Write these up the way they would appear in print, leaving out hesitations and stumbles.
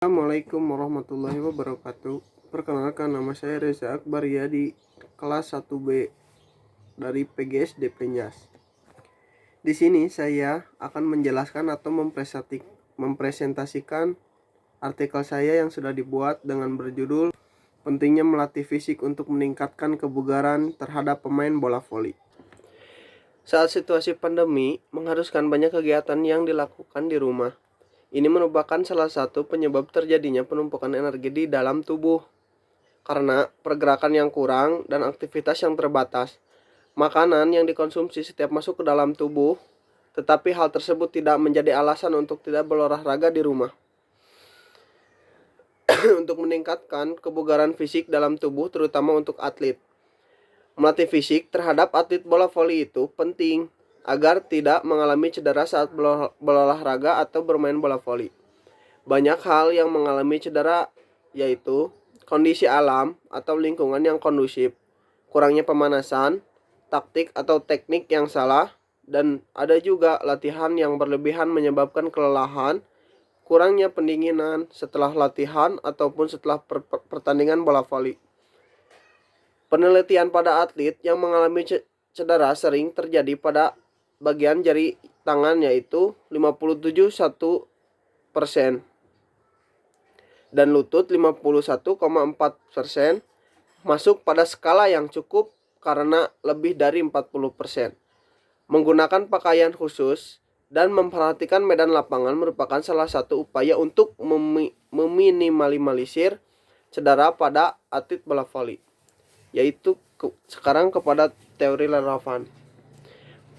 Assalamualaikum warahmatullahi wabarakatuh. Perkenalkan, nama saya Reza Akbaria di kelas 1B dari PGSD Penjas. Di sini saya akan menjelaskan atau mempresentasikan artikel saya yang sudah dibuat dengan berjudul Pentingnya Melatih Fisik untuk Meningkatkan Kebugaran Terhadap Pemain Bola Voli. Saat situasi pandemi mengharuskan banyak kegiatan yang dilakukan di rumah. Ini merupakan salah satu penyebab terjadinya penumpukan energi di dalam tubuh. Karena pergerakan yang kurang dan aktivitas yang terbatas, makanan yang dikonsumsi setiap masuk ke dalam tubuh, tetapi hal tersebut tidak menjadi alasan untuk tidak berolahraga di rumah. Untuk meningkatkan kebugaran fisik dalam tubuh, terutama untuk atlet. Melatih fisik terhadap atlet bola voli itu penting agar tidak mengalami cedera saat berolahraga atau bermain bola voli. Banyak hal yang mengalami cedera, yaitu kondisi alam atau lingkungan yang kondusif, kurangnya pemanasan, taktik atau teknik yang salah, dan ada juga latihan yang berlebihan menyebabkan kelelahan, kurangnya pendinginan setelah latihan ataupun setelah pertandingan bola voli. Penelitian pada atlet yang mengalami cedera sering terjadi pada bagian jari tangan, yaitu 57,1% dan lutut 51,4%, masuk pada skala yang cukup karena lebih dari 40%. Menggunakan pakaian khusus dan memperhatikan medan lapangan merupakan salah satu upaya untuk meminimalisir cedera pada atlet bola voli. Yaitu sekarang kepada teori relevan.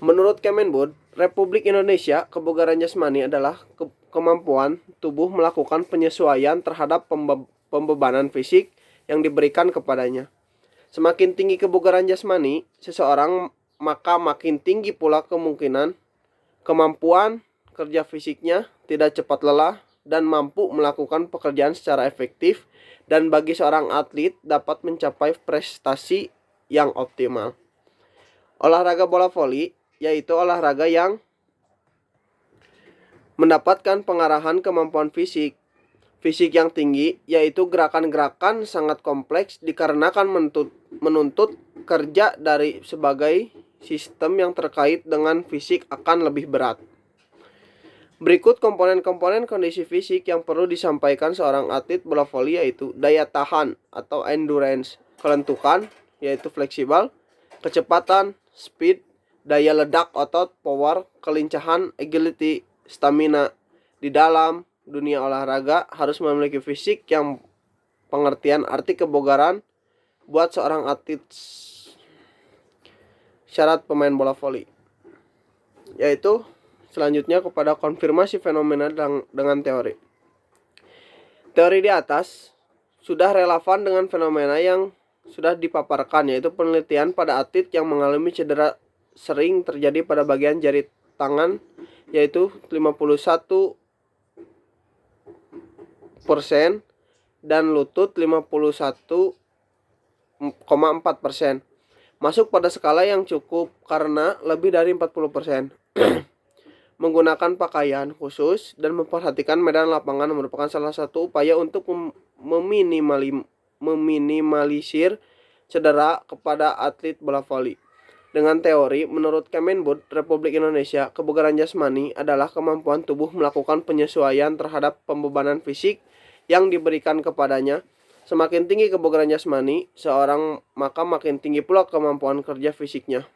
Menurut Kemendikbud Republik Indonesia, kebugaran jasmani adalah kemampuan tubuh melakukan penyesuaian terhadap pembebanan fisik yang diberikan kepadanya. Semakin tinggi kebugaran jasmani seseorang, maka makin tinggi pula kemampuan kerja fisiknya, tidak cepat lelah, dan mampu melakukan pekerjaan secara efektif, dan bagi seorang atlet dapat mencapai prestasi yang optimal. Olahraga bola voli yaitu olahraga yang mendapatkan pengarahan kemampuan fisik yang tinggi, yaitu gerakan-gerakan sangat kompleks dikarenakan menuntut kerja dari sebagai sistem yang terkait dengan fisik akan lebih berat. Berikut komponen-komponen kondisi fisik yang perlu disampaikan seorang atlet bola voli, yaitu daya tahan atau endurance, kelentukan yaitu fleksibel, kecepatan speed, daya ledak otot power, kelincahan agility, stamina. Di dalam dunia olahraga harus memiliki fisik yang pengertian arti kebugaran buat seorang atlet. Syarat pemain bola voli, yaitu selanjutnya kepada konfirmasi fenomena dengan teori. Teori di atas sudah relevan dengan fenomena yang sudah dipaparkan, yaitu penelitian pada atlet yang mengalami cedera sering terjadi pada bagian jari tangan, yaitu 51% dan lutut 51,4%. Masuk pada skala yang cukup karena lebih dari 40%. Menggunakan pakaian khusus dan memperhatikan medan lapangan merupakan salah satu upaya untuk meminimalisir cedera kepada atlet bola voli. Dengan teori, menurut Kemendikbud Republik Indonesia, kebugaran jasmani adalah kemampuan tubuh melakukan penyesuaian terhadap pembebanan fisik yang diberikan kepadanya. Semakin tinggi kebugaran jasmani seorang, maka makin tinggi pula kemampuan kerja fisiknya.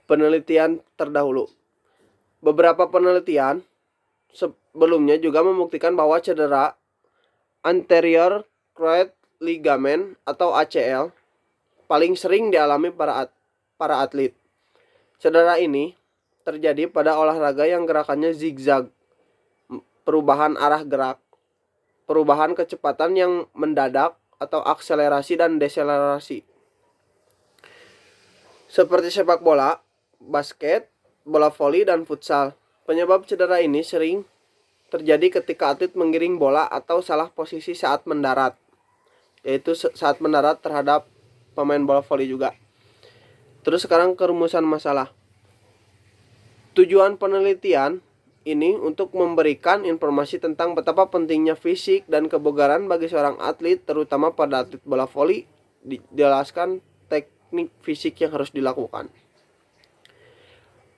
Penelitian terdahulu. Beberapa penelitian sebelumnya juga membuktikan bahwa cedera anterior cruciate ligament atau ACL paling sering dialami para atlet. Cedera ini terjadi pada olahraga yang gerakannya zigzag, perubahan arah gerak, perubahan kecepatan yang mendadak atau akselerasi dan deselerasi. Seperti sepak bola, basket, bola voli, dan futsal. Penyebab cedera ini sering terjadi ketika atlet menggiring bola atau salah posisi saat mendarat, yaitu saat mendarat terhadap pemain bola voli juga. Terus sekarang kerumusan masalah. Tujuan penelitian ini untuk memberikan informasi tentang betapa pentingnya fisik dan kebugaran bagi seorang atlet, terutama pada atlet bola voli. Dijelaskan teknik fisik yang harus dilakukan.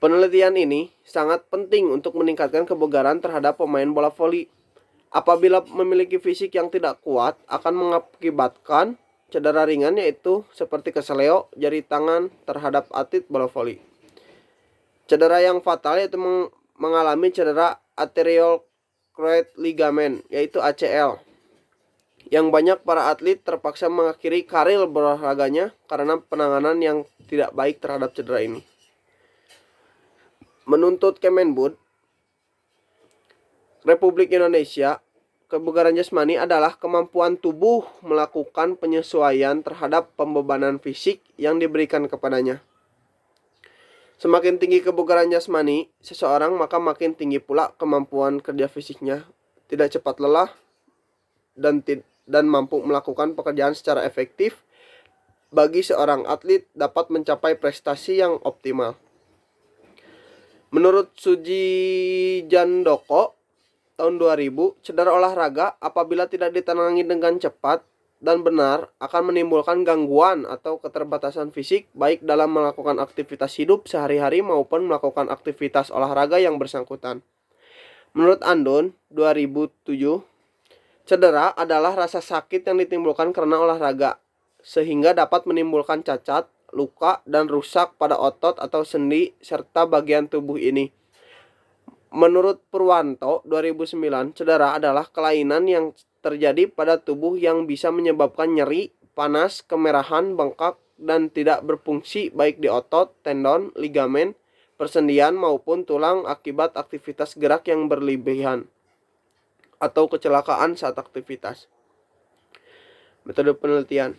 Penelitian ini sangat penting untuk meningkatkan kebugaran terhadap pemain bola voli. Apabila memiliki fisik yang tidak kuat, akan mengakibatkan cedera ringan, yaitu seperti keseleo jari tangan terhadap atlet bola voli. Cedera yang fatal yaitu mengalami cedera arterial cruciate ligament, yaitu ACL, yang banyak para atlet terpaksa mengakhiri karir berolahraganya karena penanganan yang tidak baik terhadap cedera ini. Menuntut Kemendikbud Republik Indonesia, kebugaran jasmani adalah kemampuan tubuh melakukan penyesuaian terhadap pembebanan fisik yang diberikan kepadanya. Semakin tinggi kebugaran jasmani seseorang, maka makin tinggi pula kemampuan kerja fisiknya, tidak cepat lelah dan mampu melakukan pekerjaan secara efektif. Bagi seorang atlet dapat mencapai prestasi yang optimal. Menurut Suji Jandoko tahun 2000, cedera olahraga apabila tidak ditangani dengan cepat dan benar akan menimbulkan gangguan atau keterbatasan fisik, baik dalam melakukan aktivitas hidup sehari-hari maupun melakukan aktivitas olahraga yang bersangkutan. Menurut Andon 2007, cedera adalah rasa sakit yang ditimbulkan karena olahraga, sehingga dapat menimbulkan cacat, luka, dan rusak pada otot atau sendi serta bagian tubuh ini. Menurut Purwanto 2009, cedera adalah kelainan yang terjadi pada tubuh yang bisa menyebabkan nyeri, panas, kemerahan, bengkak, dan tidak berfungsi baik di otot, tendon, ligamen, persendian maupun tulang akibat aktivitas gerak yang berlebihan atau kecelakaan saat aktivitas. Metode penelitian.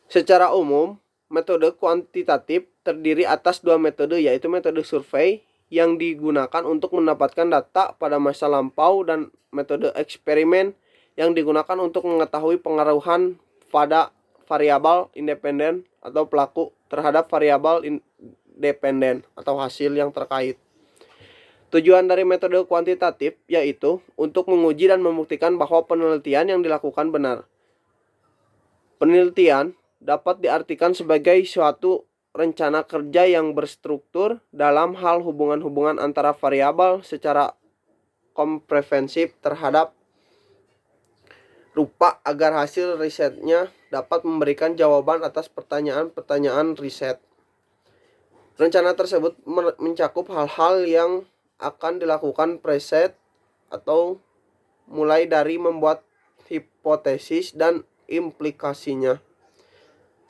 Secara umum, metode kuantitatif terdiri atas dua metode, yaitu metode survei yang digunakan untuk mendapatkan data pada masa lampau dan metode eksperimen yang digunakan untuk mengetahui pengaruhan pada variabel independen atau pelaku terhadap variabel independen atau hasil yang terkait. Tujuan dari metode kuantitatif yaitu untuk menguji dan membuktikan bahwa penelitian yang dilakukan benar. Penelitian dapat diartikan sebagai suatu rencana kerja yang berstruktur dalam hal hubungan-hubungan antara variabel secara komprehensif terhadap rupa agar hasil risetnya dapat memberikan jawaban atas pertanyaan-pertanyaan riset. Rencana tersebut mencakup hal-hal yang akan dilakukan preset atau mulai dari membuat hipotesis dan implikasinya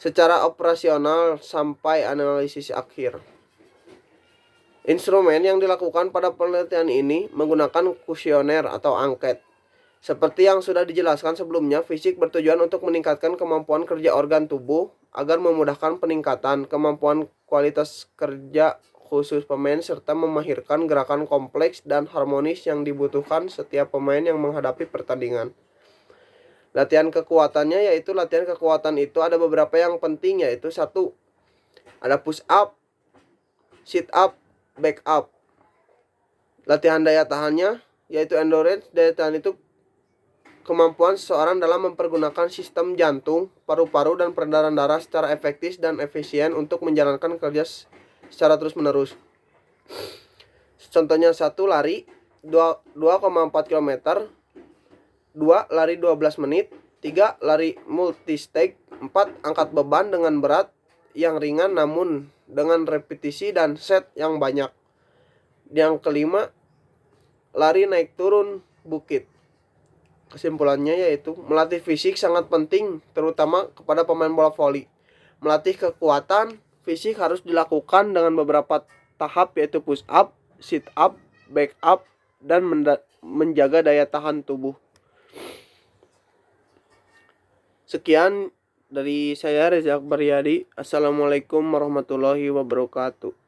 secara operasional sampai analisis akhir. Instrumen yang dilakukan pada penelitian ini menggunakan kuesioner atau angket. Seperti yang sudah dijelaskan sebelumnya, fisik bertujuan untuk meningkatkan kemampuan kerja organ tubuh agar memudahkan peningkatan kemampuan kualitas kerja khusus pemain serta memahirkan gerakan kompleks dan harmonis yang dibutuhkan setiap pemain yang menghadapi pertandingan. Latihan kekuatannya, yaitu latihan kekuatan itu ada beberapa yang penting, yaitu 1. Ada push up, sit up, back up. Latihan daya tahannya yaitu endurance. Daya tahan itu kemampuan seseorang dalam mempergunakan sistem jantung, paru-paru, dan peredaran darah secara efektif dan efisien untuk menjalankan kerja secara terus-menerus. Contohnya 1. Lari 2,4 km, 2. Lari 12 menit, 3. Lari multistage, 4. Angkat beban dengan berat yang ringan namun dengan repetisi dan set yang banyak. Yang kelima, lari naik turun bukit. Kesimpulannya yaitu melatih fisik sangat penting, terutama kepada pemain bola voli. Melatih kekuatan fisik harus dilakukan dengan beberapa tahap, yaitu push up, sit up, back up, dan menjaga daya tahan tubuh. Sekian dari saya, Reza Akbar Yadi. Assalamualaikum warahmatullahi wabarakatuh.